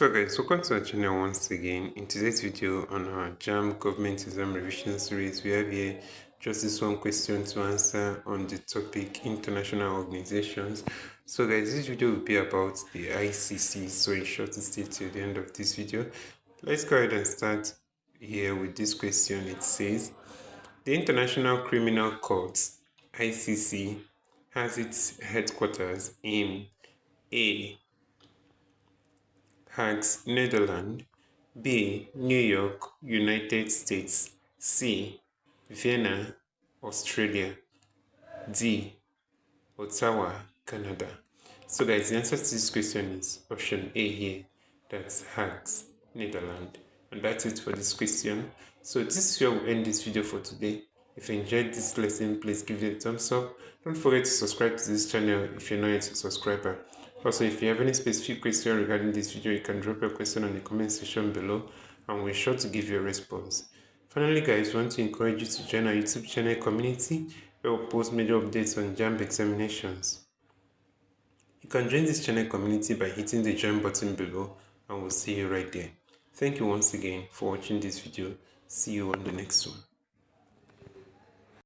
So guys, welcome to our channel once again. In today's video on our JAMB Government Exam Revision Series, we have here just this one question to answer on the topic International Organizations. So guys, this video will be about the ICC, so in short to stay till the end of this video. Let's go ahead and start here with this question. It says, the International Criminal Court, ICC, has its headquarters in A. Hague, Netherlands. B. New York, United States. C. Vienna, Australia. D. Ottawa, Canada. So guys, the answer to this question is option A here. That's Hague, Netherlands. And that's it for this question. So this is where we'll end this video for today. If you enjoyed this lesson, please give it a thumbs up. Don't forget to subscribe to this channel if you're not yet a subscriber. Also, if you have any specific question regarding this video, you can drop your question on the comment section below and we're sure to give you a response. Finally guys, we want to encourage you to join our YouTube channel community where we'll post major updates on JAMB examinations. You can join this channel community by hitting the join button below and we'll see you right there. Thank you once again for watching this video. See you on the next one.